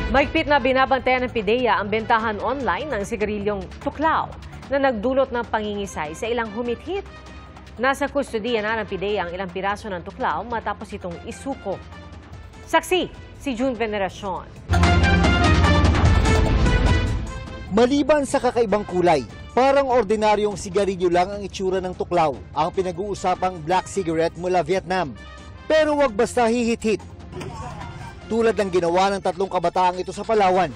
Mahigpit na binabantayan ng PIDEA ang bentahan online ng sigarilyong tuklaw na nagdulot ng pangingisay sa ilang humithit. Nasa kustodiya na ng PIDEA ang ilang piraso ng tuklaw matapos itong isuko. Saksi, si June Veneracion. Maliban sa kakaibang kulay, parang ordinaryong sigarilyo lang ang itsura ng tuklaw, ang pinag-uusapang black cigarette mula Vietnam. Pero wag basta hihit-hit. Tulad ng ginawa ng 3 kabataang ito sa Palawan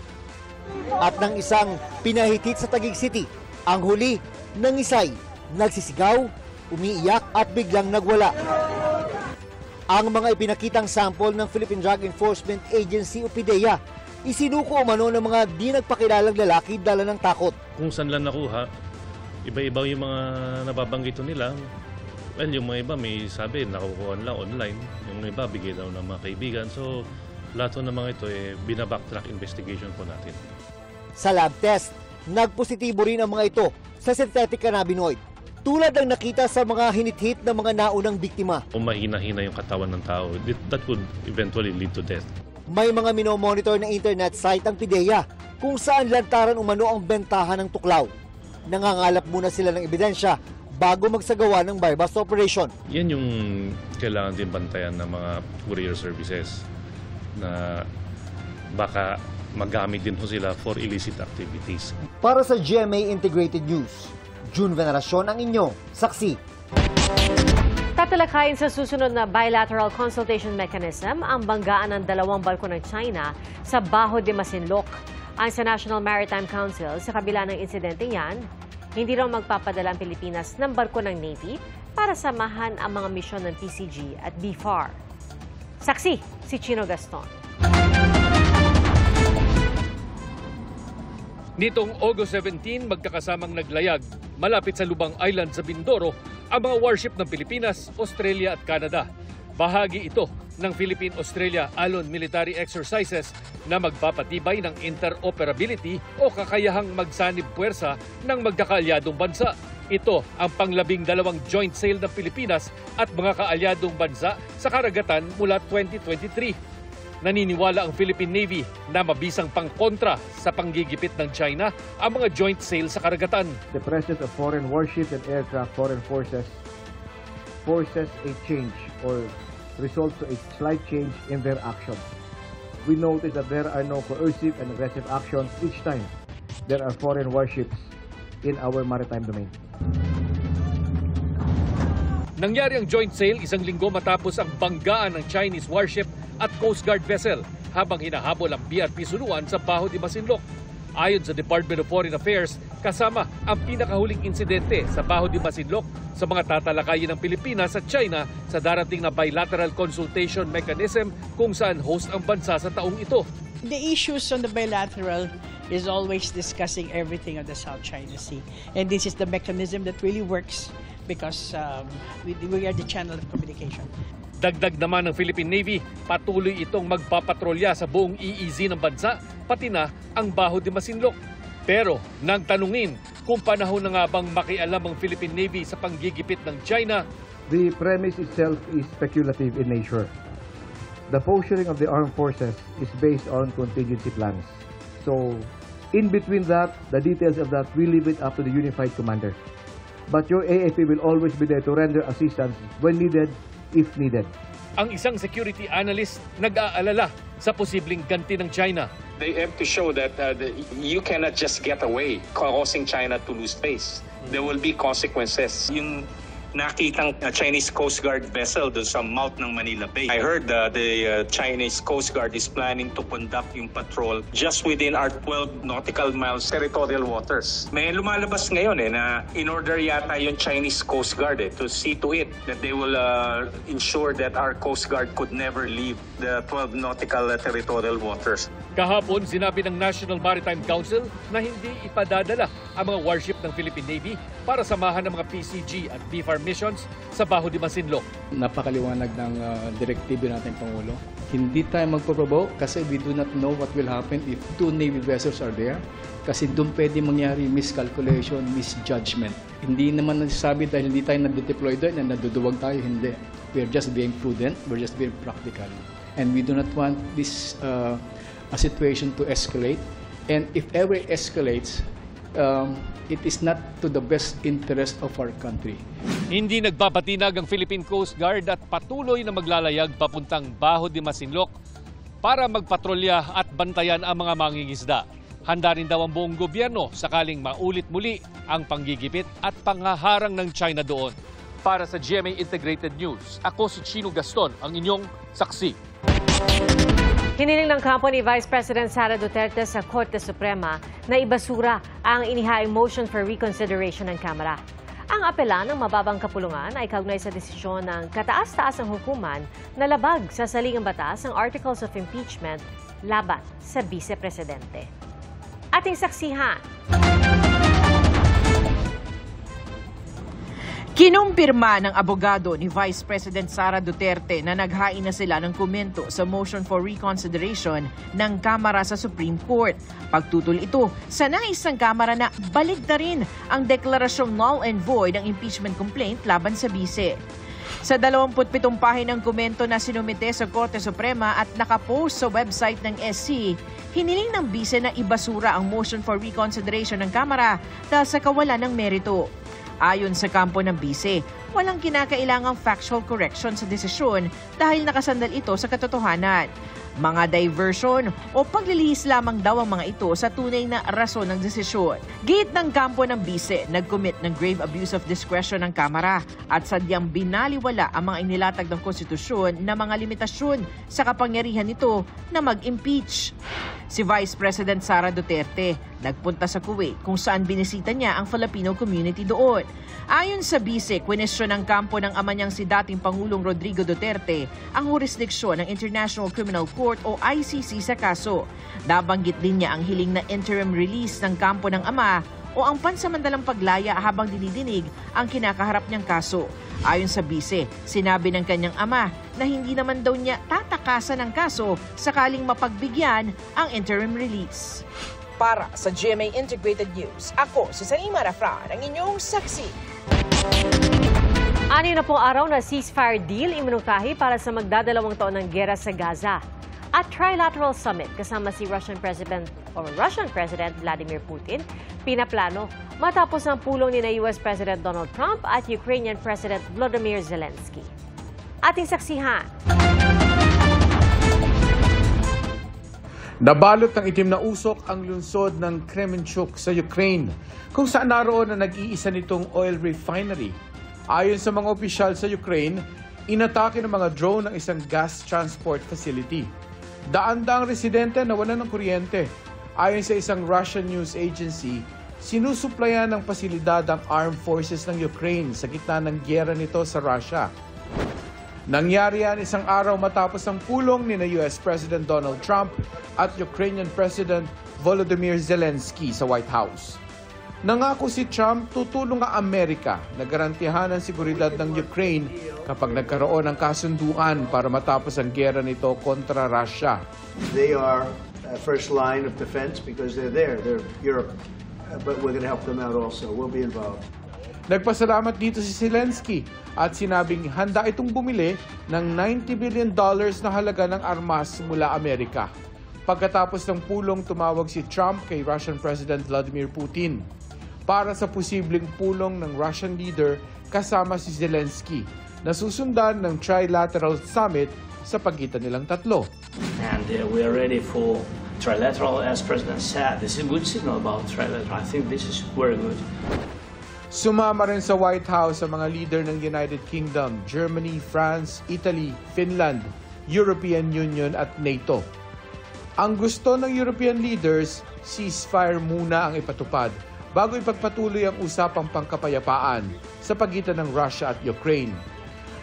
at ng isang pinahitit sa Taguig City. Ang huli, nangisay, nagsisigaw, umiiyak at biglang nagwala. Ang mga ipinakitang sample ng Philippine Drug Enforcement Agency o PIDEA, isinuko umano ng mga di nagpakilalang lalaki dala ng takot. Kung saan lang nakuha, iba-iba yung mga nababanggit nila. Well, yung mga iba may sabi, nakukuha lang online. Yung iba, bigay daw ng mga kaibigan. So, lahat ng mga ito, binabacktrack investigation po natin. Sa lab test, nagpositibo rin ang mga ito sa synthetic cannabinoid. Tulad ng nakita sa mga hinit-hit ng mga naunang biktima. Kung mahina-hina yung katawan ng tao, that could eventually lead to death. May mga minomonitor na internet site ang PIDEA kung saan lantaran umano ang bentahan ng tuklaw. Nangangalap muna sila ng ebidensya bago magsagawa ng buy-bust operation. Yan yung kailangan din bantayan ng mga courier services na baka magamit din po sila for illicit activities. Para sa GMA Integrated News, June Veneracion ang inyong saksi. Tatalakayin sa susunod na bilateral consultation mechanism ang banggaan ng 2 barko ng China sa Baho de Masinloc. Ayon sa National Maritime Council, sa kabila ng insidente yan, hindi raw magpapadala ang Pilipinas ng barko ng Navy para samahan ang mga misyon ng PCG at BFAR. Saksi, si Chino Gaston. Nitong August 17, magkakasamang naglayag malapit sa Lubang Island sa Mindoro ang mga warship ng Pilipinas, Australia at Canada. Bahagi ito ng Philippine-Australia Alon Military Exercises na magpapatibay ng interoperability o kakayahang magsanib puwersa ng magkakaalyadong bansa. Ito ang pang-12 joint sail ng Pilipinas at mga kaalyadong bansa sa karagatan mula 2023. Naniniwala ang Philippine Navy na mabisang pangkontra sa panggigipit ng China ang mga joint sail sa karagatan. The presence of foreign warships and aircraft foreign forces forces a change or results to a slight change in their actions. We notice that there are no coercive and aggressive actions each time there are foreign warships in our maritime domain. Nangyari ang joint sail 1 linggo matapos ang banggaan ng Chinese warship at Coast Guard vessel habang hinahabol ang BRP Suluan sa Baho de Masinloc. Ayon sa Department of Foreign Affairs, kasama ang pinakahuling insidente sa Baho de Masinloc sa mga tatalakayin ng Pilipinas at China sa darating na bilateral consultation mechanism kung saan host ang bansa sa taong ito. The issues on the bilateral is always discussing everything on the South China Sea. And this is the mechanism that really works because we are the channel of communication. Dagdag naman ng Philippine Navy, patuloy itong magpapatrolya sa buong EEZ ng bansa, pati na ang Baho de Masinloc. Pero nang tanungin kung panahon na nga bang makialam ang Philippine Navy sa panggigipit ng China, The premise itself is speculative in nature. The posturing of the armed forces is based on contingency plans. So, in between that, the details of that, we leave it up to the unified commander. But your AFP will always be there to render assistance when needed, if needed. ang isang security analyst nag-aalala sa posibleng ganti ng China. They have to show that you cannot just get away causing China to lose face. There will be consequences. Yung nakitang Chinese Coast Guard vessel doon sa mouth ng Manila Bay. I heard the Chinese Coast Guard is planning to conduct yung patrol just within our 12 nautical miles territorial waters. May lumalabas ngayon na in order yata yung Chinese Coast Guard to see to it that they will ensure that our Coast Guard could never leave the 12 nautical territorial waters. Kahapon, sinabi ng National Maritime Council na hindi ipadadala ang mga warship ng Philippine Navy para samahan ng mga PCG at BFAR missions sa Baho de Masinloc. Napakaliwanag ng direktibo natin, Pangulo. Hindi tayo magpo-provoke kasi we do not know what will happen if two Navy vessels are there. Kasi doon pwede mangyari miscalculation, misjudgment. Hindi naman nasasabi dahil hindi tayo nag-deploy doon na naduduwag tayo, hindi. We are just being prudent, we're just being practical. And we do not want this a situation to escalate. And if ever it escalates, it is not to the best interest of our country. Hindi nagpapatinag ang Philippine Coast Guard at patuloy na maglalayag papuntang Baho de Masinloc para magpatrolya at bantayan ang mga mangingisda. Handa rin daw ang buong gobyerno sakaling maulit muli ang panggigipit at panghaharang ng China doon. Para sa GMA Integrated News, ako si Chino Gaston, ang inyong saksi. Hiniling ng kampo ni Vice President Sara Duterte sa Korte Suprema na ibasura ang inihaing motion for reconsideration ng Kamara. Ang apela ng mababang kapulungan ay kaugnay sa desisyon ng kataas-taasang hukuman na labag sa saligang batas ang Articles of Impeachment laban sa Vice Presidente. Ating saksihan. Kinumpirma ng abogado ni Vice President Sara Duterte na naghain na sila ng komento sa motion for reconsideration ng Kamara sa Supreme Court. Pagtutol ito sa nais ng Kamara na baligtarin ang deklarasyong null and void ng impeachment complaint laban sa Vice. Sa 27 pahinang komento na sinumite sa Korte Suprema at nakapost sa website ng SC, hiniling ng Vice na ibasura ang motion for reconsideration ng Kamara dahil sa kawalan ng merito. Ayon sa kampo ng Vice, walang kinakailangang factual correction sa desisyon dahil nakasandal ito sa katotohanan. Mga diversion o paglilihis lamang daw ang mga ito sa tunay na rason ng desisyon. Gate ng kampo ng Vice, nag-commit ng grave abuse of discretion ng Kamara at sadyang binaliwala ang mga inilatag ng konstitusyon na mga limitasyon sa kapangyarihan nito na mag-impeach. Si Vice President Sara Duterte nagpunta sa Kuwait kung saan binisita niya ang Filipino community doon. Ayon sa Vice, kwenesyon ng kampo ng ama niyang si dating Pangulong Rodrigo Duterte ang jurisdiksyon ng International Criminal Court o ICC sa kaso. Nabanggit din niya ang hiling na interim release ng kampo ng ama o ang pansamantalang paglaya habang dinidinig ang kinakaharap niyang kaso. Ayon sa Vice, sinabi ng kanyang ama na hindi naman daw niya tatakasan ang kaso sakaling mapagbigyan ang interim release. Para sa GMA Integrated News, ako si Salima Rafran, ang inyong saksi. 6 na pong araw na ceasefire deal iminungkahi para sa magdadalawang taon ng giyera sa Gaza. At trilateral summit kasama si Russian President Vladimir Putin pinaplano matapos ang pulong ni US President Donald Trump at Ukrainian President Volodymyr Zelensky. Ating saksihan. Nabalot ng itim na usok ang lungsod ng Kremenchuk sa Ukraine, kung saan naroon na nag-iisa nitong oil refinery. Ayon sa mga opisyal sa Ukraine, inatake ng mga drone ng isang gas transport facility. Daan-daang residente nawalan ng kuryente. Ayon sa isang Russian news agency, sinusuplayan ng pasilidad ang armed forces ng Ukraine sa gitna ng giyera nito sa Russia. Nangyari yan isang araw matapos ang pulong ni US President Donald Trump at Ukrainian President Volodymyr Zelensky sa White House. Nangako si Trump tutulong ang Amerika na garantihan ang seguridad ng Ukraine kapag nagkaroon ng kasunduan para matapos ang giyera nito kontra Russia. They are first line of defense because they're there. They're Europe. But we're going to help them out also. We'll be involved. Nagpasalamat dito si Zelensky at sinabing handa itong bumili ng $90 billion na halaga ng armas mula Amerika. Pagkatapos ng pulong, tumawag si Trump kay Russian President Vladimir Putin para sa posibleng pulong ng Russian leader kasama si Zelensky na susundan ng trilateral summit sa pagitan nilang tatlo. And we are ready for trilateral, as President said. This is a good signal about trilateral. I think this is very good. Sumama rin sa White House ang mga leader ng United Kingdom, Germany, France, Italy, Finland, European Union at NATO. Ang gusto ng European leaders, ceasefire muna ang ipatupad bago ipagpatuloy ang usapang pangkapayapaan sa pagitan ng Russia at Ukraine.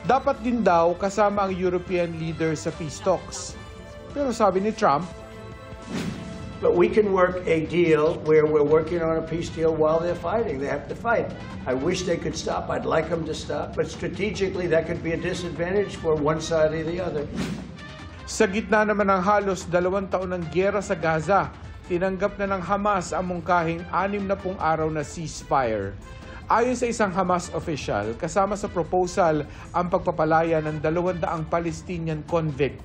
Dapat din daw kasama ang European leaders sa peace talks. Pero sabi ni Trump, but we can work a deal where we're working on a peace deal while they're fighting. They have to fight. I wish they could stop. I'd like them to stop. But strategically, that could be a disadvantage for one side or the other. Sa gitna naman ng halos 2 taon ng giyera sa Gaza, tinanggap na ng Hamas ang mungkahing 60 araw na ceasefire. Ayon sa isang Hamas official, kasama sa proposal ang pagpapalaya ng 200 Palestinian convict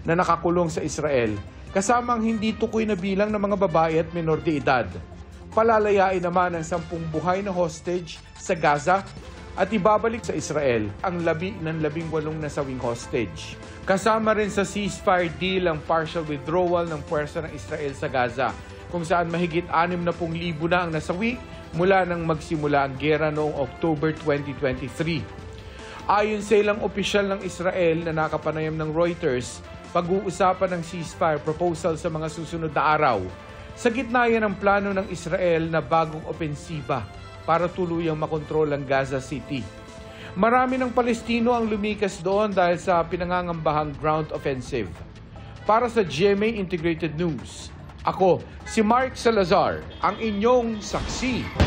na nakakulong sa Israel, kasamang hindi tukoy na bilang ng mga babae at menor de edad. Palalayain naman ang 10 buhay na hostage sa Gaza at ibabalik sa Israel ang 18 nasawing hostage. Kasama rin sa ceasefire deal ang partial withdrawal ng puwersa ng Israel sa Gaza, kung saan mahigit 60,000 na ang nasawi mula nang magsimula ang gera noong October 2023. Ayon sa ilang opisyal ng Israel na nakapanayam ng Reuters, pag-uusapan ng ceasefire proposal sa mga susunod na araw. Sa gitna yan ang plano ng Israel na bagong opensiba para tuluyang makontrol ang Gaza City. Marami ng Palestino ang lumikas doon dahil sa pinangangambahang ground offensive. Para sa GMA Integrated News, ako si Mark Salazar, ang inyong saksi.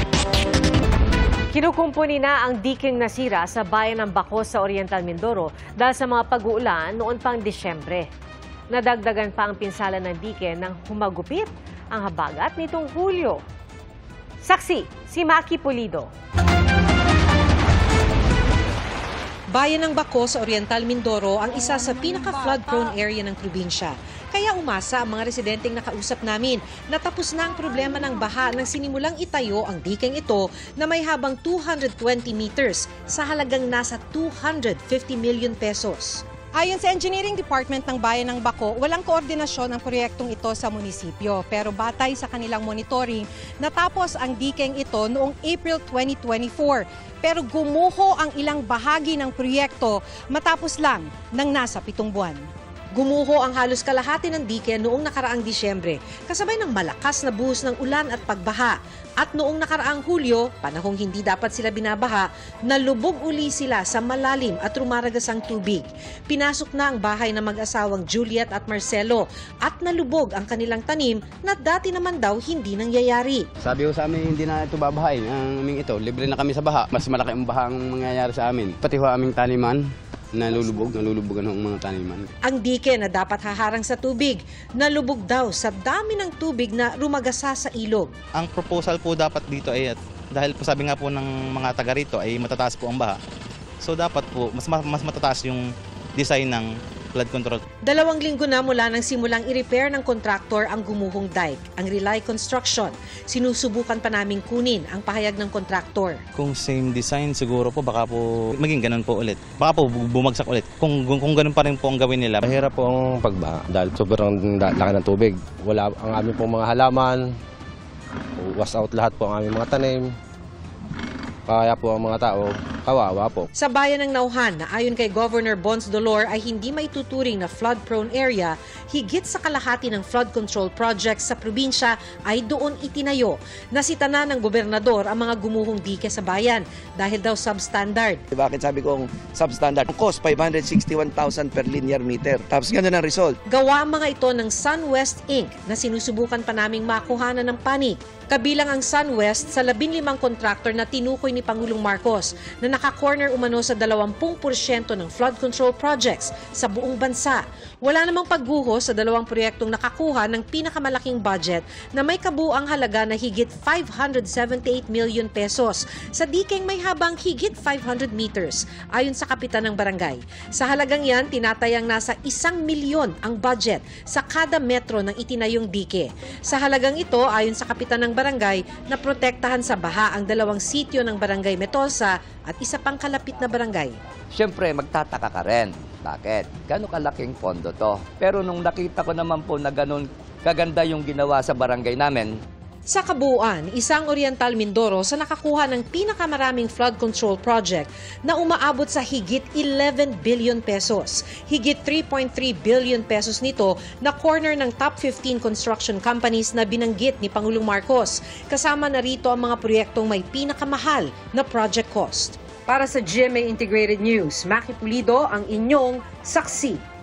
Kinukumpuni na ang diking nasira sa bayan ng Bacos sa Oriental Mindoro dahil sa mga pag-uulan noon pang Disyembre. Nadagdagan pa ang pinsala ng dike nang humagupit ang habagat nitong Hulyo. Saksi, si Maki Pulido. Bayan ng Bacos sa Oriental Mindoro ang isa sa pinaka-flood-prone area ng probinsya. Kaya umasa ang mga residenteng nakausap namin na tapos na ang problema ng baha nang sinimulang itayo ang dikeng ito na may habang 220 meters sa halagang nasa 250 million pesos. Ayon sa Engineering Department ng Bayan ng Baco, walang koordinasyon ang proyektong ito sa munisipyo. Pero batay sa kanilang monitoring, natapos ang dikeng ito noong April 2024. Pero gumuho ang ilang bahagi ng proyekto matapos lang ng nasa 7 buwan. Gumuho ang halos kalahati ng dike noong nakaraang Disyembre, kasabay ng malakas na buhos ng ulan at pagbaha. At noong nakaraang Hulyo, panahong hindi dapat sila binabaha, nalubog uli sila sa malalim at rumaragasang tubig. Pinasok na ang bahay ng mag-asawang Juliet at Marcelo at nalubog ang kanilang tanim na dati naman daw hindi nangyayari. Sabi ko sa amin, hindi na ito babahayin. Ang aming ito, libre na kami sa baha. Mas malaki ang baha ang mangyayari sa amin. Pati ho aming taniman. Nalulubogan ng mga taniman. Ang dike na dapat haharang sa tubig, nalubog daw sa dami ng tubig na rumagasa sa ilog. Ang proposal po dapat dito ay, dahil po sabi nga po ng mga taga rito ay matataas po ang baha. So dapat po, mas matataas yung design ng flood control. 2 linggo na mula nang simulang i-repair ng kontraktor ang gumuhong dike, ang Relay Construction. Sinusubukan pa naming kunin ang pahayag ng kontraktor. Kung same design, siguro po baka po maging ganun po ulit. Baka po bumagsak ulit. Kung ganun pa rin po ang gawin nila. Mahirap po ang pagbaha dahil sobrang laki ng tubig. Wala ang aming pong mga halaman, was out lahat po ang aming mga tanim. Kaya po ang mga tao, kawawa po. Sa bayan ng Nauhan, na ayon kay Governor Bons Dolor ay hindi maituturing na flood-prone area, higit sa kalahati ng flood control projects sa probinsya ay doon itinayo. Nasita na ng gobernador ang mga gumuhong dike sa bayan dahil daw substandard. Bakit sabi kong substandard? Ang cost, 561,000 per linear meter. Tapos ganun ang result. Gawa ang mga ito ng SunWest Inc. na sinusubukan pa naming makuhanan ng panig. Kabilang ang SunWest sa 15 kontraktor na tinukoy ni Pangulong Marcos na naka-corner umano sa 20% ng flood control projects sa buong bansa. Wala namang pagguho sa 2 proyektong nakakuha ng pinakamalaking budget na may kabuang halaga na higit 578 million pesos sa dikeng may habang higit 500 meters ayon sa kapitan ng barangay. Sa halagang yan, tinatayang nasa 1 milyon ang budget sa kada metro ng itinayong dike. Sa halagang ito, ayon sa kapitan ng barangay, na protektahan sa baha ang 2 sityo ng Barangay Metosa at isa pang kalapit na barangay. Siyempre, magtataka ka rin. Bakit? Gano'ng kalaking pondo to? Pero nung nakita ko naman po na gano'n kaganda yung ginawa sa barangay namin, sa kabuuan, isang Oriental Mindoro sa nakakuha ng pinakamaraming flood control project na umaabot sa higit 11 billion pesos. Higit 3.3 billion pesos nito na corner ng top 15 construction companies na binanggit ni Pangulong Marcos. Kasama na rito ang mga proyektong may pinakamahal na project cost. Para sa GMA Integrated News, Maki Pulido ang inyong saksi.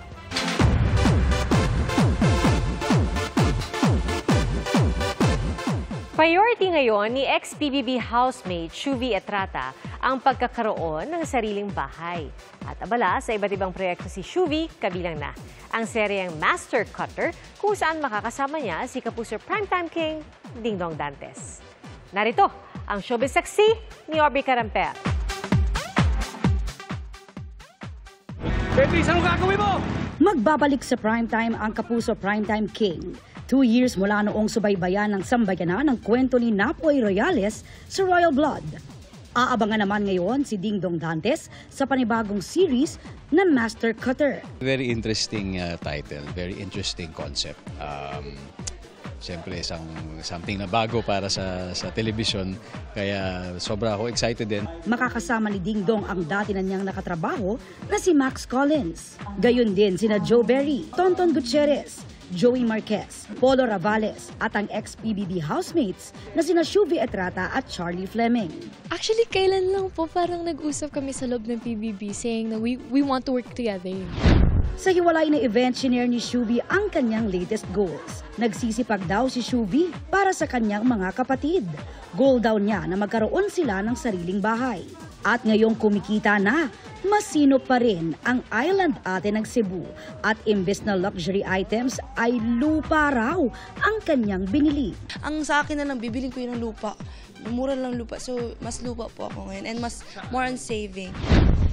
Priority ngayon ni ex-PBB housemate Shuvi Etrata ang pagkakaroon ng sariling bahay. At abala sa iba't ibang proyekto si Shuvi, kabilang na ang seryeng Master Cutter kung saan makakasama niya si Kapuso Primetime King Dingdong Dantes. Narito ang showbiz saksi ni Aubrey Caramper. Beatrice, anong gagawin mo? Magbabalik sa primetime ang Kapuso Primetime King. 2 years mula noong subaybayan ng sambayanan ng kwento ni Napoy Royales sa Royal Blood. Aabangan naman ngayon si Ding Dong Dantes sa panibagong series na Master Cutter. Very interesting title, very interesting concept. Siyempre, something na bago para sa television, kaya sobra ako excited din. Makakasama ni Ding Dong ang dati na niyang nakatrabaho na si Max Collins. Gayon din sina Joe Berry, Tonton Gutierrez, Joey Marquez, Polo Ravales at ang ex-PBB housemates na sina Shuvi Etrata at Charlie Fleming. Actually, kailan lang po parang nag-usap kami sa loob ng PBB saying na we want to work together. Sa hiwalay na event, shinare ni Shuvi ang kanyang latest goals. Nagsisipag daw si Shuvi para sa kanyang mga kapatid. Goal daw niya na magkaroon sila ng sariling bahay. At ngayong kumikita na, masino pa rin ang island ate ng Cebu. At imbes na luxury items ay lupa raw ang kanyang binili. Ang sa akin na lang, bibiling ko yun ng lupa. Mura lang lupa, so mas lupa po ako ngayon and mas more on saving.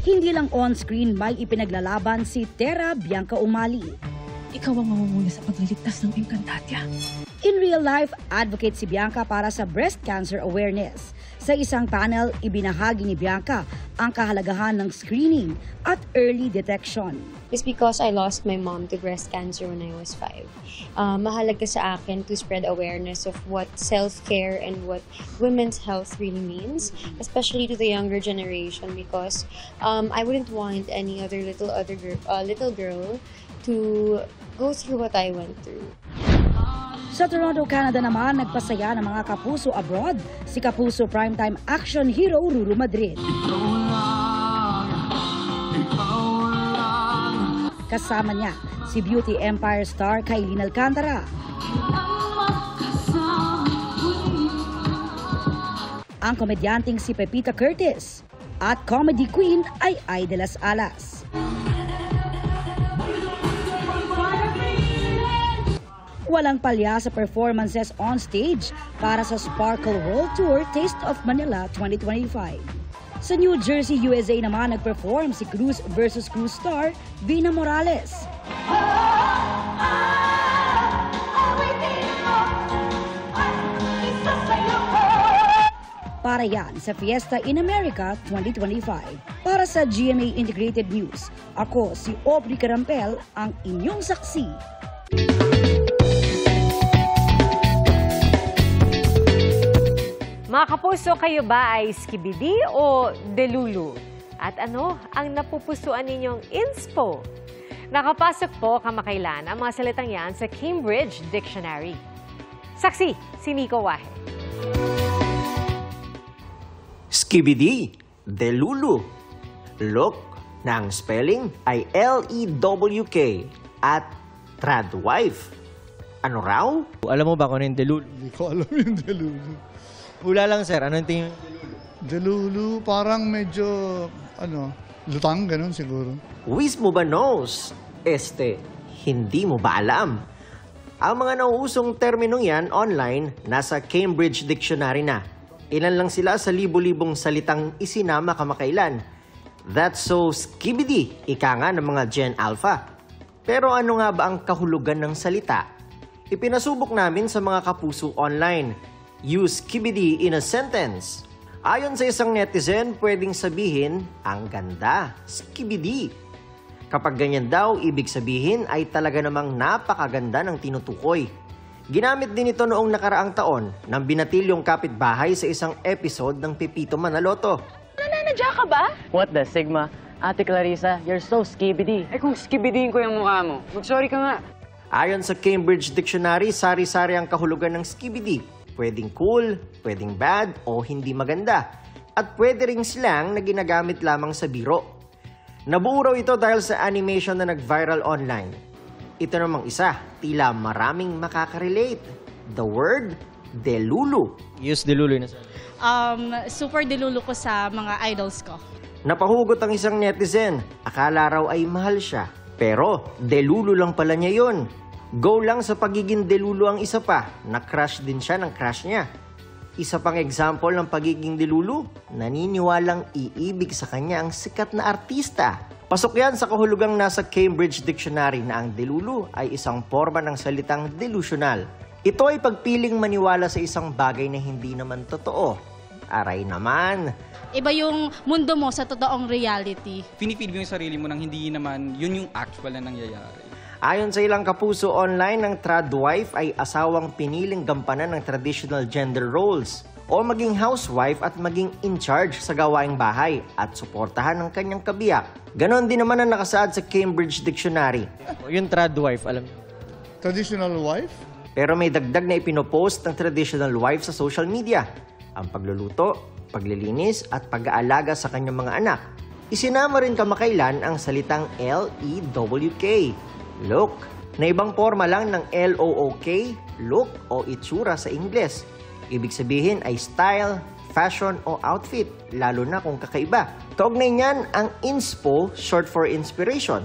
Hindi lang on-screen may ipinaglalaban si Tera Bianca Umali. Ikaw ang mamumuna sa pagliligtas ng Encantadia. In real life, advocate si Bianca para sa breast cancer awareness. Sa isang panel, ibinahagi ni Bianca ang kahalagahan ng screening at early detection. It's because I lost my mom to breast cancer when I was 5. Mahalaga sa akin to spread awareness of what self-care and what women's health really means, especially to the younger generation, because I wouldn't want any other little girl to go through what I went through. Sa Toronto, Canada naman, nagpasaya ng mga kapuso abroad si Kapuso Primetime action hero Ruru Madrid. Kasama niya si Beauty Empire star Kailin Alcantara. Ang komedyanteng si Pepita Curtis at comedy queen ay Ay de las Alas. Walang palya sa performances on stage para sa Sparkle World Tour Taste of Manila 2025. Sa New Jersey, USA naman nag-perform si Cruz vs. Cruz star Vina Morales. Para yan sa Fiesta in America 2025. Para sa GMA Integrated News, ako si Aubrey Carampel, ang inyong saksi. Mga kapuso, kayo ba ay skibidi o delulu? At ano ang napupusuan ninyong inspo? Nakapasok po kamakailan ang mga salitang yan sa Cambridge Dictionary. Saksi, si Nico Wahe. Skibidi, delulu. Look, na ang spelling ay L-E-W-K at tradwife. Ano raw? Alam mo ba kung ano yung delulu? Hindi ko alam yung delulu. Hula lang, sir. Ano yung tingin yung delulu? Delulu, parang medyo, lutang, ganun siguro. Wiz mo ba knows? Hindi mo ba alam? Ang mga nauusong terminong yan online, nasa Cambridge Dictionary na. Ilan lang sila sa libo-libong salitang isinama kamakailan. That's so skibidi, ika nga ng mga Gen Alpha. Pero ano nga ba ang kahulugan ng salita? Ipinasubok namin sa mga kapuso online. Use skibidi in a sentence. Ayon sa isang netizen, pwedeng sabihin, ang ganda, skibidi. Kapag ganyan daw, ibig sabihin ay talaga namang napakaganda ng tinutukoy. Ginamit din ito noong nakaraang taon nang binatilyong kapitbahay sa isang episode ng Pepito Manaloto. Nananadya ka ba? What the Sigma? Ate Clarissa, you're so skibidi. Kung skibidiin ko yung mukha mo, mag-sorry ka nga. Ayon sa Cambridge Dictionary, sari-sari ang kahulugan ng skibidi. Pwedeng cool, pwedeng bad, o hindi maganda. At pwede ring slang na ginagamit lamang sa biro. Nabuo raw ito dahil sa animation na nag-viral online. Ito namang isa, tila maraming makaka-relate. The word, delulu. Use delulu na sir. Super delulu ko sa mga idols ko. Napahugot ang isang netizen. Akala raw ay mahal siya. Pero, delulu lang pala niya yun. Go lang sa pagiging delulu ang isa pa, na-crush din siya ng crush niya. Isa pang example ng pagiging delulu, naniniwalang iibig sa kanya ang sikat na artista. Pasok yan sa kahulugang nasa Cambridge Dictionary na ang delulu ay isang forma ng salitang delusional. Ito ay pagpiling maniwala sa isang bagay na hindi naman totoo. Aray naman. Iba yung mundo mo sa totoong reality. Pinipili mo yung sarili mo nang hindi naman yun yung actual na nangyayari. Ayon sa ilang kapuso online, ang tradwife ay asawang piniling gampanan ng traditional gender roles o maging housewife at maging in charge sa gawaing bahay at suportahan ng kanyang kabiyak. Ganon din naman ang nakasaad sa Cambridge Dictionary. Yung tradwife, alam niyo. Traditional wife? Pero may dagdag na ipinopost ng traditional wife sa social media. Ang pagluluto, paglilinis at pag-aalaga sa kanyang mga anak. Isinama rin kamakailan ang salitang L-E-W-K, look, na ibang forma lang ng L-O-O-K, look o itsura sa Ingles. Ibig sabihin ay style, fashion o outfit, lalo na kung kakaiba. Kaugnay niyan ang inspo, short for inspiration,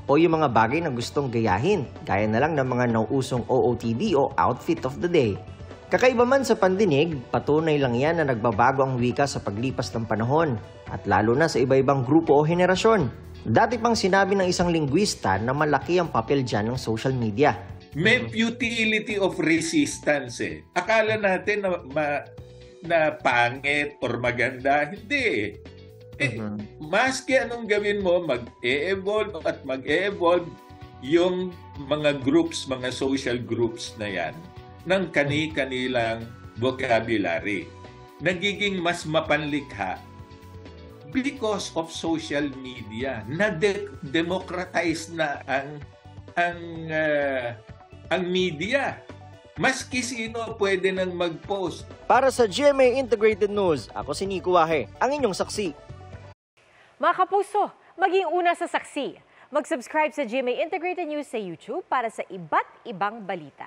o yung mga bagay na gustong gayahin, gaya na lang ng mga nauusong OOTD o outfit of the day. Kakaiba man sa pandinig, patunay lang yan na nagbabago ang wika sa paglipas ng panahon, at lalo na sa iba-ibang grupo o henerasyon. Dati pang sinabi ng isang linguista na malaki ang papel dyan ng social media. May futility of resistance eh. Akala natin na pangit or maganda, hindi. Maski anong gawin mo, mag-e-evolve at mag-e-evolve yung mga groups, mga social groups na yan ng kani-kanilang vocabulary. Nagiging mas mapanlikha because of social media. Na-democratize na ang media. Maski sino pwede nang mag-post. Para sa GMA Integrated News, ako si Nico Wahe, ang inyong saksi. Mga kapuso, maging una sa saksi. Mag-subscribe sa GMA Integrated News sa YouTube para sa iba't ibang balita.